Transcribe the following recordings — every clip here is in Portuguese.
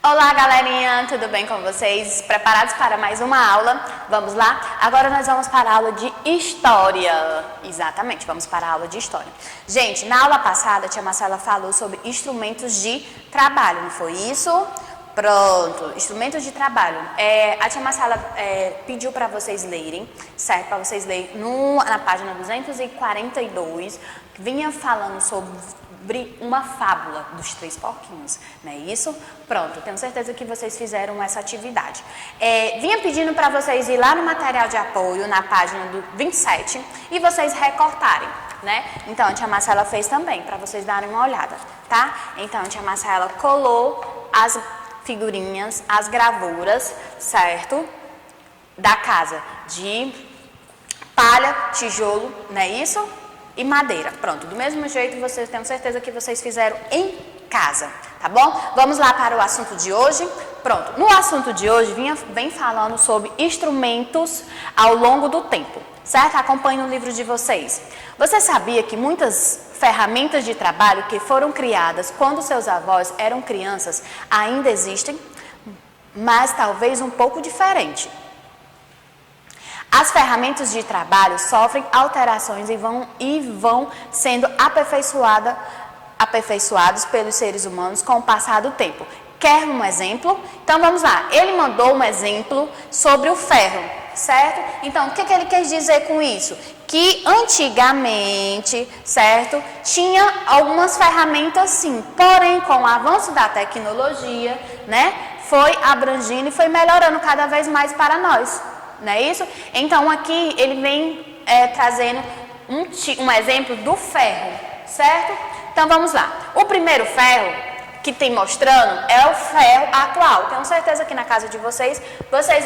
Olá, galerinha, tudo bem com vocês? Preparados para mais uma aula? Vamos lá? Agora nós vamos para a aula de História. Exatamente, vamos para a aula de História. Gente, na aula passada, a tia Marcela falou sobre instrumentos de trabalho, não foi isso? Pronto, instrumentos de trabalho. A tia Marcela pediu para vocês lerem, certo? Para vocês lerem na página 242, que vinha falando sobre uma fábula dos três porquinhos, não é isso? Pronto, tenho certeza que vocês fizeram essa atividade. Vinha pedindo para vocês ir lá no material de apoio, na página do 27, e vocês recortarem, né? Então, a tia Marcela fez também, para vocês darem uma olhada, tá? Então, a tia Marcela colou as figurinhas, as gravuras, certo? Da casa de palha, tijolo, não é isso? E madeira. Pronto, do mesmo jeito vocês tenho certeza que vocês fizeram em casa, tá bom? Vamos lá para o assunto de hoje. Pronto, no assunto de hoje vem falando sobre instrumentos ao longo do tempo, certo? Acompanhe no livro de vocês. Você sabia que muitas ferramentas de trabalho que foram criadas quando seus avós eram crianças ainda existem, mas talvez um pouco diferente? As ferramentas de trabalho sofrem alterações e vão sendo aperfeiçoados pelos seres humanos com o passar do tempo. Quer um exemplo? Então vamos lá. Ele mandou um exemplo sobre o ferro, certo? Então o que ele quer dizer com isso? Que antigamente, certo, tinha algumas ferramentas sim, porém com o avanço da tecnologia, né, foi abrangindo e foi melhorando cada vez mais para nós. Não é isso? Então aqui ele vem trazendo um exemplo do ferro, certo? Então vamos lá. O primeiro ferro que tem mostrando é o ferro atual. Tenho certeza que na casa de vocês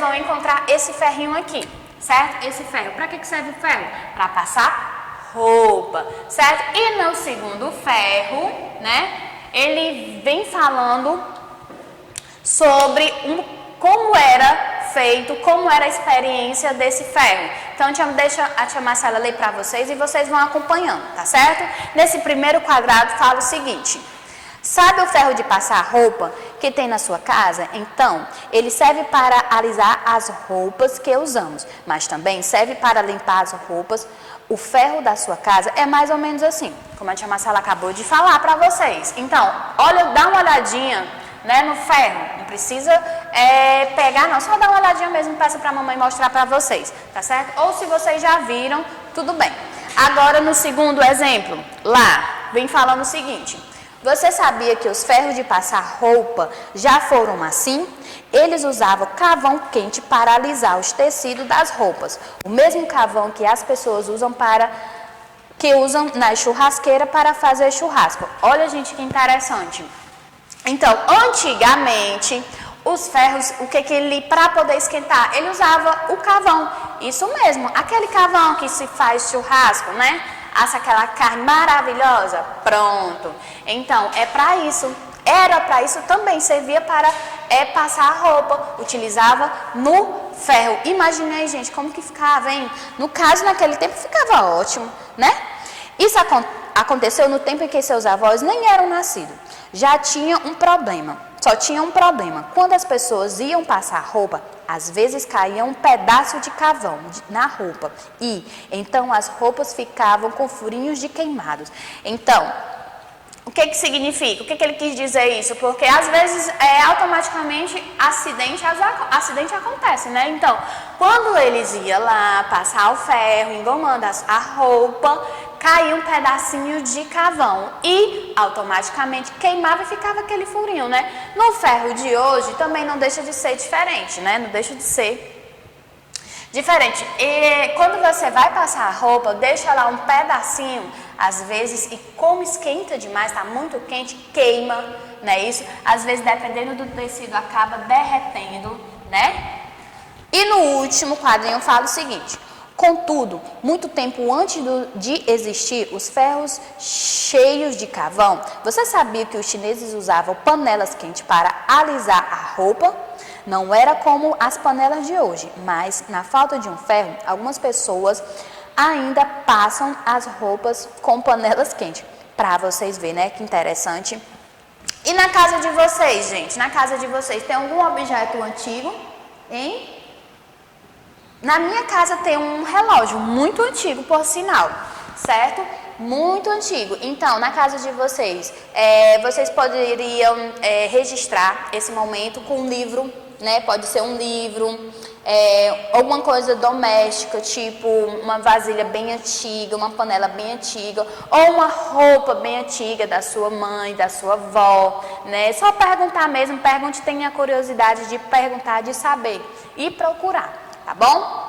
vão encontrar esse ferrinho aqui, certo? Esse ferro. Para que serve o ferro? Para passar roupa, certo? E no segundo ferro, né? Ele vem falando sobre como era feito, como era a experiência desse ferro. Então, deixa a tia Marcela ler para vocês e vocês vão acompanhando, tá certo? Nesse primeiro quadrado fala o seguinte: sabe o ferro de passar roupa que tem na sua casa? Então, ele serve para alisar as roupas que usamos, mas também serve para limpar as roupas. O ferro da sua casa é mais ou menos assim, como a tia Marcela acabou de falar para vocês. Então, dá uma olhadinha, né, no ferro, não precisa pegar não, só dá uma olhadinha mesmo, peça para a mamãe mostrar para vocês, tá certo? Ou se vocês já viram, tudo bem. Agora no segundo exemplo, lá, vem falando o seguinte: você sabia que os ferros de passar roupa já foram assim? Eles usavam carvão quente para alisar os tecidos das roupas, o mesmo carvão que as pessoas usam na churrasqueira para fazer churrasco. Olha, gente, que interessante. Então, antigamente, os ferros, para poder esquentar, ele usava o carvão. Isso mesmo, aquele carvão que se faz churrasco, né? Assa aquela carne maravilhosa. Pronto. Então, é para isso. Era para isso também, servia para passar a roupa. Utilizava no ferro. Imagina aí, gente, como que ficava, hein? No caso, naquele tempo, ficava ótimo, né? Isso aconteceu no tempo em que seus avós nem eram nascidos. Já tinha um problema, só tinha um problema. Quando as pessoas iam passar roupa, às vezes caía um pedaço de carvão na roupa. E então as roupas ficavam com furinhos de queimados. Então, o que significa? O que ele quis dizer isso? Porque às vezes automaticamente acidente acontece, né? Então, quando eles iam lá passar o ferro, engomando a roupa, caía um pedacinho de carvão e automaticamente queimava e ficava aquele furinho, né? No ferro de hoje também não deixa de ser diferente, né? Não deixa de ser diferente. E quando você vai passar a roupa, deixa lá um pedacinho, às vezes, e como esquenta demais, tá muito quente, queima, não é isso? Às vezes, dependendo do tecido, acaba derretendo, né? E no último quadrinho fala o seguinte: contudo, muito tempo antes de existir os ferros cheios de carvão, você sabia que os chineses usavam panelas quentes para alisar a roupa? Não era como as panelas de hoje, mas na falta de um ferro, algumas pessoas ainda passam as roupas com panelas quentes. Para vocês verem, né, que interessante E na casa de vocês, gente? Na casa de vocês tem algum objeto antigo? Hein? Na minha casa tem um relógio muito antigo, por sinal, certo? Muito antigo. Então, na casa de vocês, vocês poderiam registrar esse momento com um livro, né? Pode ser um livro, alguma coisa doméstica, tipo uma vasilha bem antiga, uma panela bem antiga, ou uma roupa bem antiga da sua mãe, da sua avó, né? Só perguntar mesmo, pergunte, tenha a curiosidade de perguntar, de saber e procurar, tá bom?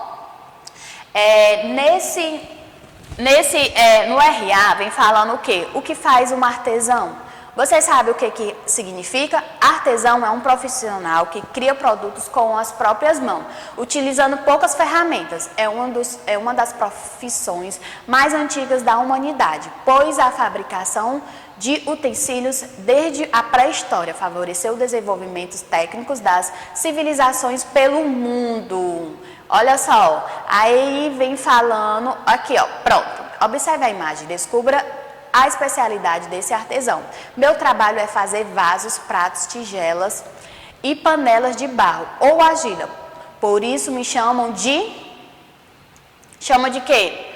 No RA vem falando o quê? O que faz um artesão? Você sabe o que significa? Artesão é um profissional que cria produtos com as próprias mãos, utilizando poucas ferramentas. É uma das profissões mais antigas da humanidade, pois a fabricação de utensílios desde a pré-história favoreceu o desenvolvimento técnicos das civilizações pelo mundo. Olha só, aí vem falando, aqui ó, pronto, observe a imagem, descubra a especialidade desse artesão. Meu trabalho é fazer vasos, pratos, tigelas e panelas de barro ou argila. Por isso me chamam de... Chama de quê?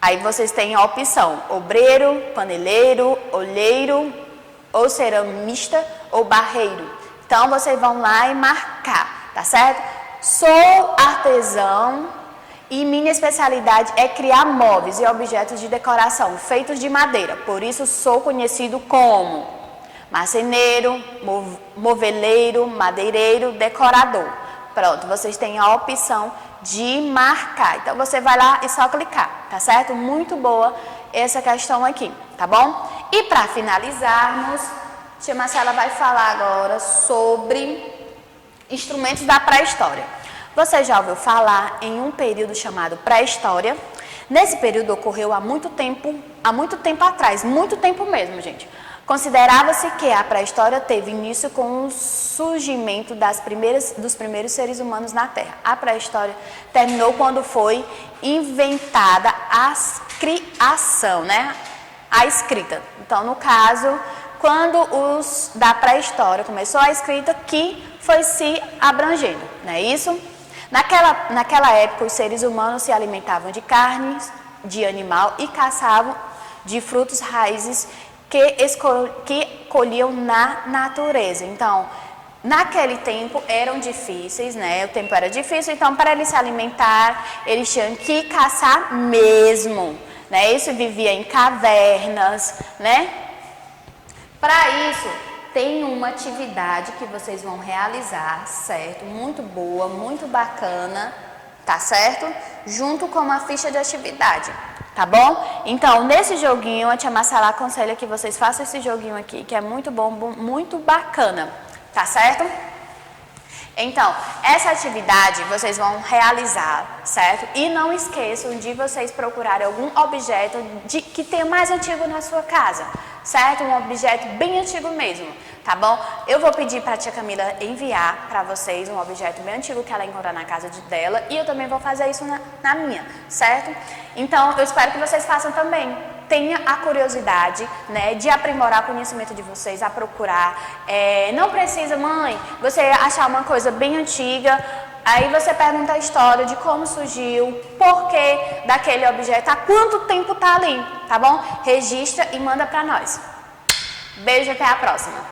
Aí vocês têm a opção, obreiro, paneleiro, olheiro, ou ceramista, ou barreiro. Então vocês vão lá e marcar, tá certo? Sou artesão e minha especialidade é criar móveis e objetos de decoração feitos de madeira. Por isso sou conhecido como marceneiro, moveleiro, madeireiro, decorador. Pronto, vocês têm a opção de marcar. Então você vai lá e só clicar, tá certo? Muito boa essa questão aqui, tá bom? E para finalizarmos, a tia Marcela vai falar agora sobre instrumentos da pré-história. Você já ouviu falar em um período chamado pré-história? Nesse período ocorreu há muito tempo atrás, muito tempo mesmo, gente. Considerava-se que a pré-história teve início com o surgimento dos primeiros seres humanos na Terra. A pré-história terminou quando foi inventada a criação, né? A escrita. Então, no caso, quando os da pré-história começou a escrita, que foi se abrangendo, não é isso? Naquela época, os seres humanos se alimentavam de carnes, de animal e caçavam de frutos, raízes que colhiam na natureza. Então, naquele tempo eram difíceis, né? O tempo era difícil, então para eles se alimentar, eles tinham que caçar mesmo, né? Isso vivia em cavernas, né? Para isso, tem uma atividade que vocês vão realizar, certo? Muito boa, muito bacana, tá certo? Junto com uma ficha de atividade. Tá bom? Então, nesse joguinho, a tia Marcela aconselha que vocês façam esse joguinho aqui, que é muito bom, muito bacana. Tá certo? Então, essa atividade vocês vão realizar, certo? E não esqueçam de vocês procurarem algum objeto que tenha mais antigo na sua casa, certo? Um objeto bem antigo mesmo, tá bom? Eu vou pedir para a tia Camila enviar para vocês um objeto bem antigo que ela encontrar na casa dela e eu também vou fazer isso na minha, certo? Então, eu espero que vocês façam também. Tenha a curiosidade, né, de aprimorar o conhecimento de vocês, a procurar. Não precisa, mãe, você achar uma coisa bem antiga, aí você pergunta a história de como surgiu, porquê daquele objeto, há quanto tempo tá ali, tá bom? Registra e manda para nós. Beijo, até a próxima.